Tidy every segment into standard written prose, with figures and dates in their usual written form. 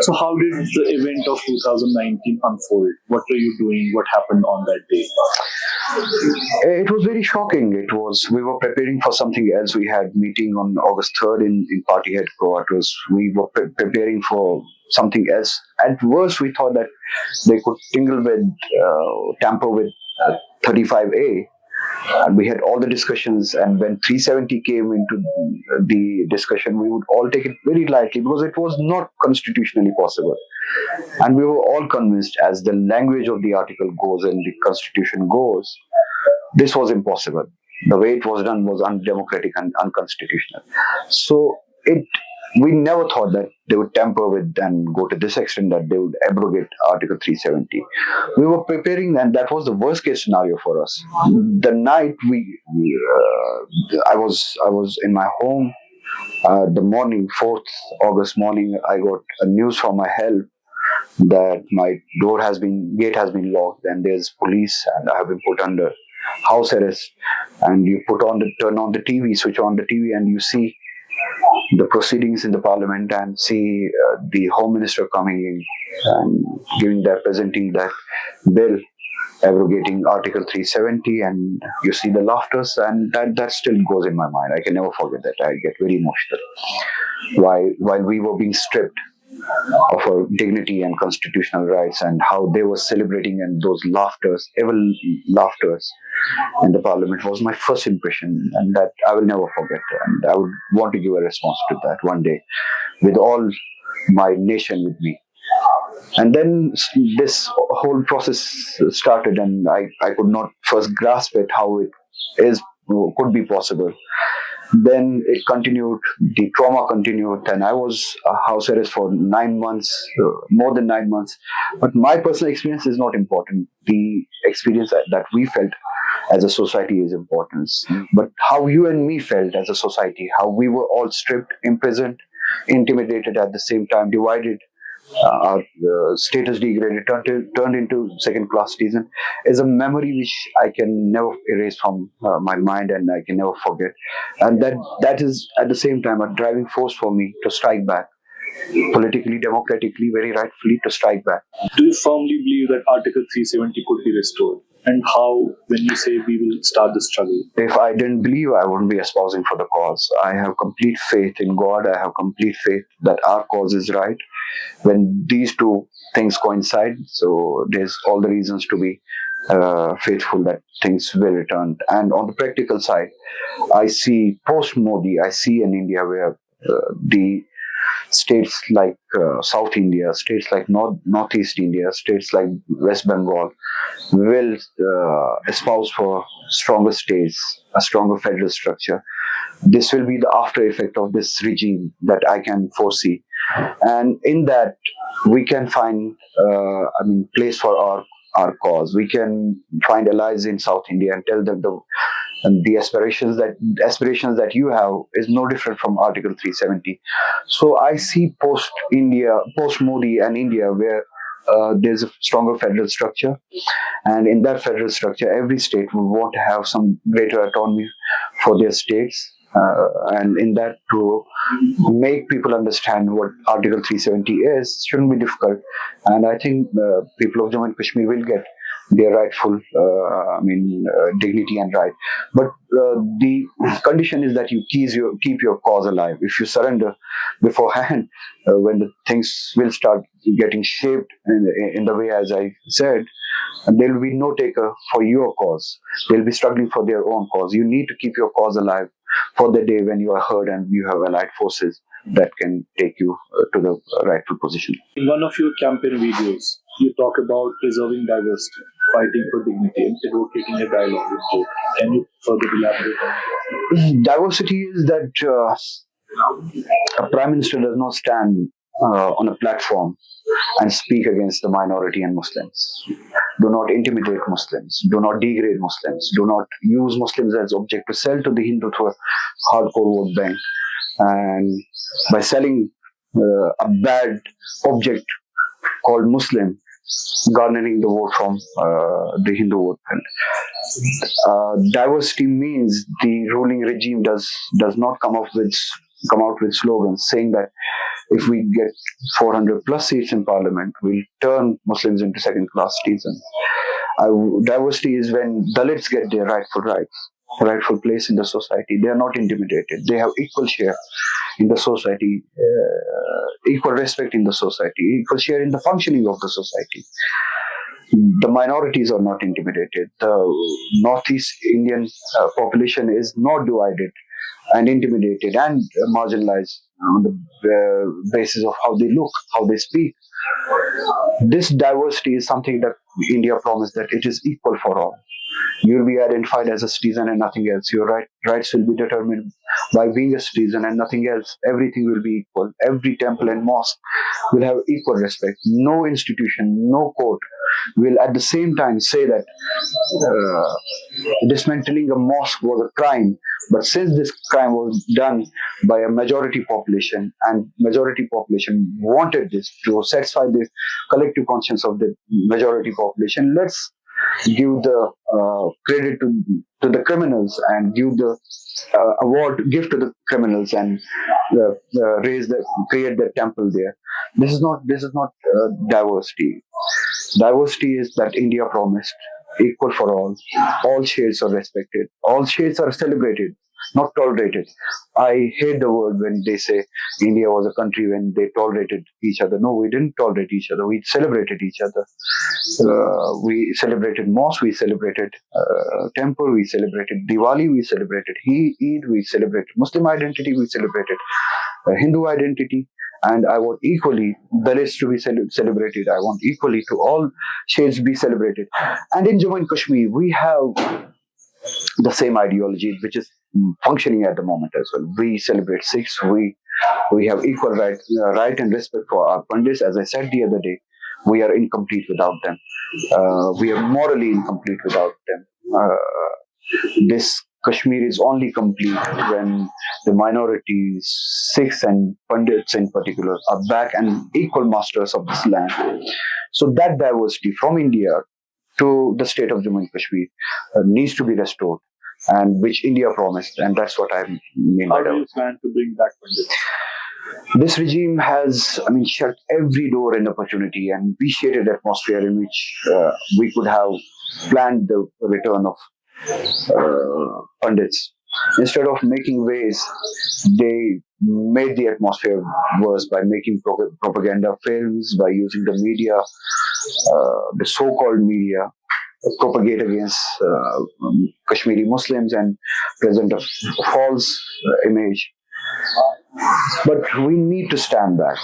So how did the event of 2019 unfold? What were you doing? What happened on that day? It was very shocking. We were preparing for something else. We had meeting on August 3rd in party headquarters. We were preparing for something else. At worst, we thought that they could tamper with 35A. And we had all the discussions, and when 370 came into the discussion, we would all take it very lightly because it was not constitutionally possible. And we were all convinced, as the language of the article goes and the constitution goes, this was impossible. The way it was done was undemocratic and unconstitutional. So we never thought that they would tamper with and go to this extent that they would abrogate Article 370. We were preparing, and that was the worst case scenario for us. The night I was in my home. The morning, 4th August morning, I got a news from my help that my gate has been locked, and there's police, and I have been put under house arrest. And you turn on the TV, switch on the TV, and you see the proceedings in the parliament and see the home minister coming in and presenting that bill abrogating Article 370, and you see the laughters, and that still goes in my mind. I can never forget that. I get very emotional. While we were being stripped of our dignity and constitutional rights, and how they were celebrating, and those evil laughters in the parliament was my first impression, and that I will never forget. And I would want to give a response to that one day with all my nation with me. And then this whole process started, and I could not first grasp it, how it could be possible. Then it continued, the trauma continued, and I was house arrest for 9 months, more than 9 months. But my personal experience is not important. The experience that we felt as a society is important. But how you and me felt as a society, how we were all stripped, imprisoned, intimidated at the same time, divided, our status degraded, turned into second-class citizen, is a memory which I can never erase from my mind, and I can never forget. And that is at the same time a driving force for me to strike back, politically, democratically, very rightfully, to strike back. Do you firmly believe that Article 370 could be restored? And how, when you say we will start the struggle? If I didn't believe, I wouldn't be espousing for the cause. I have complete faith in God. I have complete faith that our cause is right. When these two things coincide, so there's all the reasons to be faithful that things will return. And on the practical side, I see post-Modi, I see an India where the states like South India, states like Northeast India, states like West Bengal will espouse for stronger states, a stronger federal structure. This will be the after effect of this regime that I can foresee. And in that, we can find, place for our cause. We can find allies in South India and tell them the aspirations that you have is no different from Article 370. So I see post-Modi and India, where there's a stronger federal structure, and in that federal structure, every state will want to have some greater autonomy for their states, and in that, to make people understand what Article 370 is, shouldn't be difficult. And I think people of Jammu and Kashmir will get their rightful dignity and right. But the condition is that you keep your cause alive. If you surrender beforehand, when the things will start getting shaped in the way as I said, there will be no taker for your cause. They'll be struggling for their own cause. You need to keep your cause alive for the day when you are heard and you have allied forces that can take you to the rightful position. In one of your campaign videos, you talk about preserving diversity, fighting for dignity, and advocating a dialogue with both. Can you further elaborate on that? Diversity is that a prime minister does not stand on a platform and speak against the minority and Muslims. Do not intimidate Muslims. Do not degrade Muslims. Do not use Muslims as object to sell to the Hindu through a hardcore vote bank. And by selling a bad object called Muslim, garnering the vote from the Hindu vote bank. Diversity means the ruling regime does not come out with slogans saying that if we get 400 plus seats in parliament, we'll turn Muslims into second-class citizens. Diversity is when Dalits get their rightful place in the society. They are not intimidated. They have equal share in the society, equal respect in the society, equal share in the functioning of the society. The minorities are not intimidated. The Northeast Indian population is not divided and intimidated and marginalized on the basis of how they look, how they speak. This diversity is something that India promised, that it is equal for all. You will be identified as a citizen and nothing else. Your rights will be determined by being a citizen and nothing else. Everything will be equal. Every temple and mosque will have equal respect. No institution, no court will at the same time say that dismantling a mosque was a crime. But since this crime was done by a majority population, and majority population wanted this to satisfy the collective conscience of the majority population, let's give the credit to the criminals and give the give to the criminals and create the temple there. This is not diversity. Diversity is that India promised, equal for all. All shades are respected. All shades are celebrated, not tolerated. I hate the word when they say India was a country when they tolerated each other. No, we didn't tolerate each other. We celebrated each other. We celebrated mosque, we celebrated temple, we celebrated Diwali, we celebrated Eid, we celebrated Muslim identity, we celebrated Hindu identity. And I want equally Dalits to be celebrated. I want equally to all shades be celebrated. And in Jammu and Kashmir, we have the same ideology, which is functioning at the moment as well. We celebrate Sikhs. We have equal right and respect for our Pandits. As I said the other day, we are incomplete without them. We are morally incomplete without them. This Kashmir is only complete when the minorities, Sikhs and Pandits in particular, are back and equal masters of this land. So that diversity from India to the state of Jammu and Kashmir needs to be restored, and which India promised, and that's what I mean by that. How do you plan to bring back Pandits? This regime has, shut every door and opportunity and vitiated atmosphere in which we could have planned the return of Pandits. Instead of making ways, they made the atmosphere worse by making propaganda films, by using the media, the so-called media, propagate against Kashmiri Muslims and present a false image. But we need to stand back.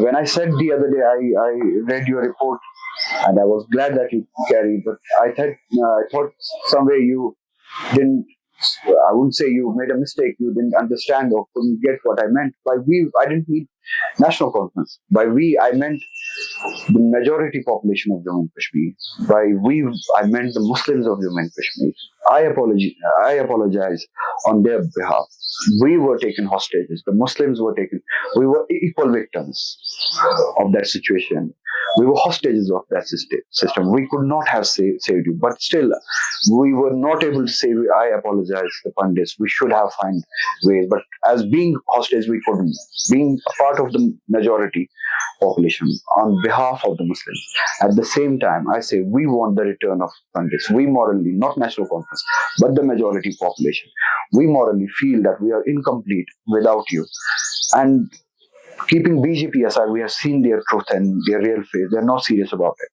When I said the other day, I read your report and I was glad that you carried, but I thought somewhere you didn't, I wouldn't say you made a mistake, you didn't understand or couldn't get what I meant. By we, I didn't mean National Conference. By we, I meant the majority population of Jammu and Kashmir. By we, I meant the Muslims of Jammu and Kashmir. I apologize on their behalf. We were taken hostages. The Muslims were taken. We were equal victims of that situation. We were hostages of that system. We could not have saved you. But still, we were not able to say, I apologize, the Pandits. We should have found ways. But as being hostage, we couldn't. Being a part of the majority population on behalf of the Muslims. At the same time, I say we want the return of Pandits. We morally, not National Conference, but the majority population. We morally feel that we are incomplete without you. And keeping BJP aside, we have seen their truth and their real face. They're not serious about it.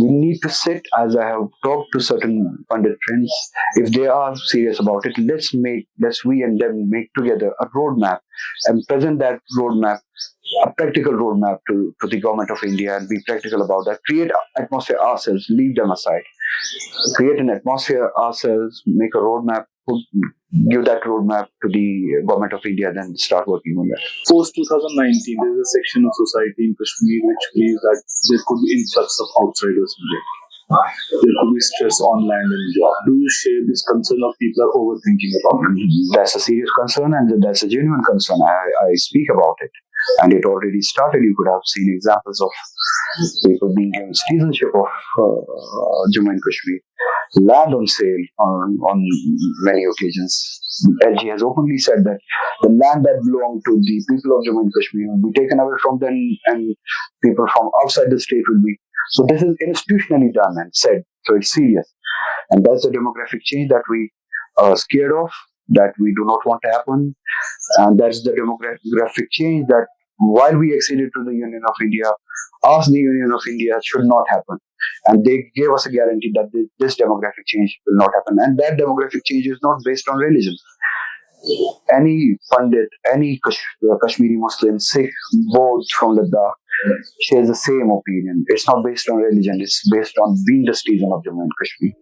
We need to sit, as I have talked to certain Pandit friends, if they are serious about it, let's we and them make together a roadmap and present that roadmap, a practical roadmap to the government of India, and be practical about that. Create an atmosphere ourselves, leave them aside. Create an atmosphere ourselves, make a roadmap, give that roadmap to the government of India, then start working on that. Post 2019, there is a section of society in Kashmir which believes that there could be influx of outsiders in there. There could be stress on land and job. Do you share this concern of people are overthinking about it? That's a serious concern and that's a genuine concern. I speak about it. and it already started. You could have seen examples of people being given citizenship of Jammu and Kashmir, land on sale on many occasions. LG has openly said that the land that belonged to the people of Jammu and Kashmir will be taken away from them, and people from outside the state will be. So this is institutionally done and said. So it's serious, and that's the demographic change that we are scared of, that we do not want to happen, and that's the demographic change that, while we acceded to the Union of India, asked the Union of India should not happen. And they gave us a guarantee that this demographic change will not happen. And that demographic change is not based on religion. Any Pandit, any Kashmiri Muslim, Sikh, both from Ladakh, shares the same opinion. It's not based on religion, it's based on being the citizen of Jammu and Kashmir.